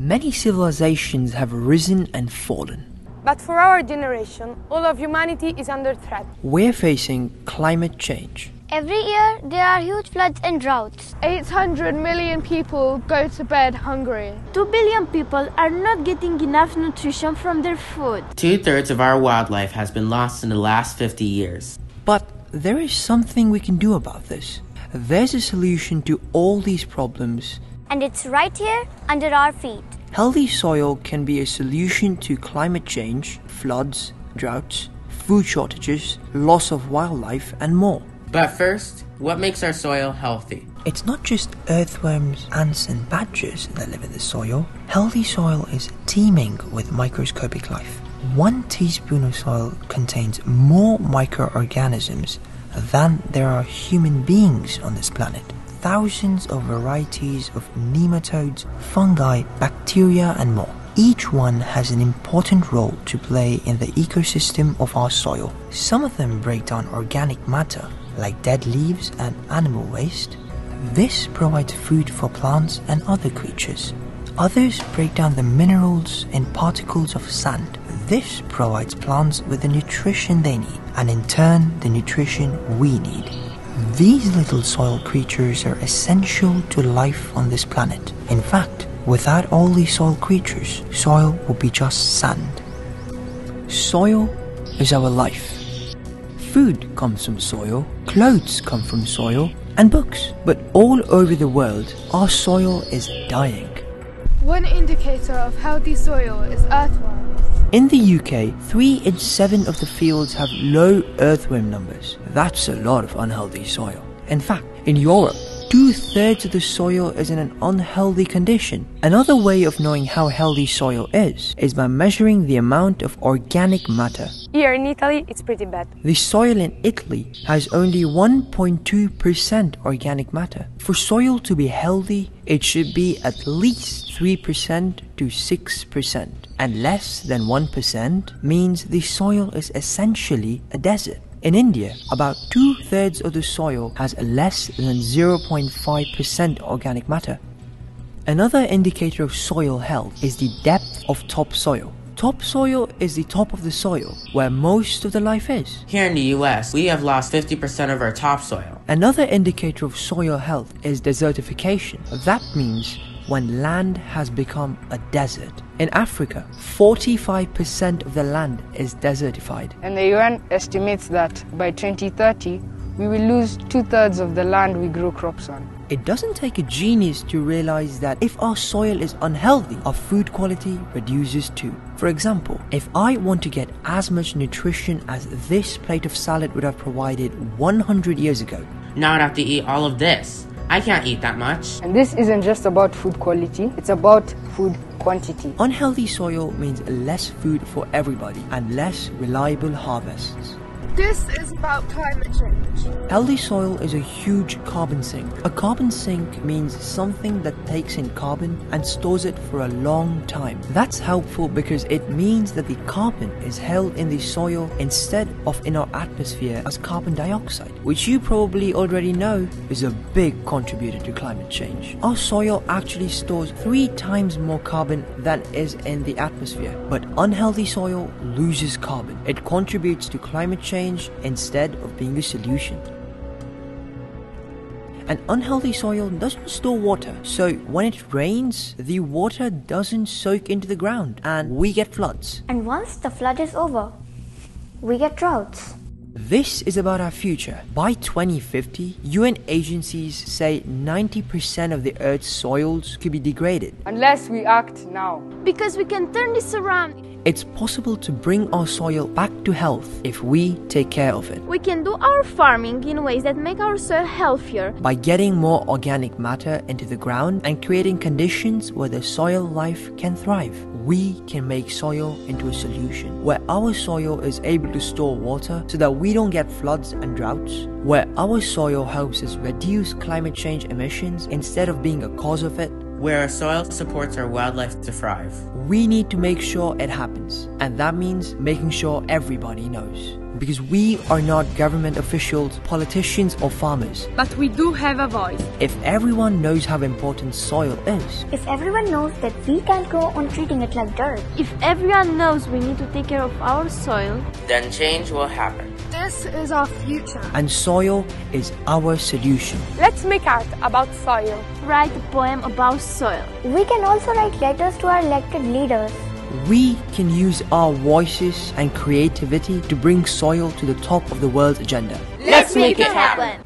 Many civilizations have risen and fallen. But for our generation, all of humanity is under threat. We're facing climate change. Every year, there are huge floods and droughts. 800 million people go to bed hungry. 2 billion people are not getting enough nutrition from their food. 2/3 of our wildlife has been lost in the last 50 years. But there is something we can do about this. There's a solution to all these problems. And it's right here under our feet. Healthy soil can be a solution to climate change, floods, droughts, food shortages, loss of wildlife, and more. But first, what makes our soil healthy? It's not just earthworms, ants, and badgers that live in the soil. Healthy soil is teeming with microscopic life. 1 teaspoon of soil contains more microorganisms than there are human beings on this planet. Thousands of varieties of nematodes, fungi, bacteria, and more. Each one has an important role to play in the ecosystem of our soil. Some of them break down organic matter, like dead leaves and animal waste. This provides food for plants and other creatures. Others break down the minerals in particles of sand. This provides plants with the nutrition they need, and in turn, the nutrition we need. These little soil creatures are essential to life on this planet. In fact, without all these soil creatures, soil would be just sand. Soil is our life. Food comes from soil, clothes come from soil, and books. But all over the world, our soil is dying. One indicator of healthy soil is earthworms. In the UK, 3 in 7 of the fields have low earthworm numbers. That's a lot of unhealthy soil. In fact, in Europe, 2/3 of the soil is in an unhealthy condition. Another way of knowing how healthy soil is by measuring the amount of organic matter. Here in Italy, it's pretty bad. The soil in Italy has only 1.2% organic matter. For soil to be healthy, it should be at least 3% to 6%. And less than 1% means the soil is essentially a desert. In India, about 2/3 of the soil has less than 0.5% organic matter. Another indicator of soil health is the depth of topsoil. Topsoil is the top of the soil, where most of the life is. Here in the US, we have lost 50% of our topsoil. Another indicator of soil health is desertification. That means when land has become a desert. In Africa, 45% of the land is desertified. And the UN estimates that by 2030, we will lose 2/3 of the land we grow crops on. It doesn't take a genius to realize that if our soil is unhealthy, our food quality reduces too. For example, if I want to get as much nutrition as this plate of salad would have provided 100 years ago, Now I'd have to eat all of this. I can't eat that much. And this isn't just about food quality, it's about food quantity. Unhealthy soil means less food for everybody and less reliable harvests. This is about climate change. Healthy soil is a huge carbon sink. A carbon sink means something that takes in carbon and stores it for a long time. That's helpful because it means that the carbon is held in the soil instead of in our atmosphere as carbon dioxide, which you probably already know is a big contributor to climate change. Our soil actually stores 3 times more carbon than is in the atmosphere, but unhealthy soil loses carbon. It contributes to climate change instead of being a solution. An unhealthy soil doesn't store water, so when it rains, the water doesn't soak into the ground and we get floods. And once the flood is over, we get droughts. This is about our future. By 2050, UN agencies say 90% of the Earth's soils could be degraded. Unless we act now. Because we can turn this around. It's possible to bring our soil back to health if we take care of it. We can do our farming in ways that make our soil healthier. By getting more organic matter into the ground and creating conditions where the soil life can thrive, we can make soil into a solution. Where our soil is able to store water so that we don't get floods and droughts. Where our soil helps us reduce climate change emissions instead of being a cause of it. where our soil supports our wildlife to thrive. We need to make sure it happens, and that means making sure everybody knows. Because we are not government officials, politicians or farmers. But we do have a voice. If everyone knows how important soil is, If everyone knows that we can't go on treating it like dirt, If everyone knows we need to take care of our soil, Then change will happen. This is our future. and soil is our solution. Let's make art about soil. write a poem about soil. we can also write letters to our elected leaders. We can use our voices and creativity to bring soil to the top of the world's agenda. Let's make it happen.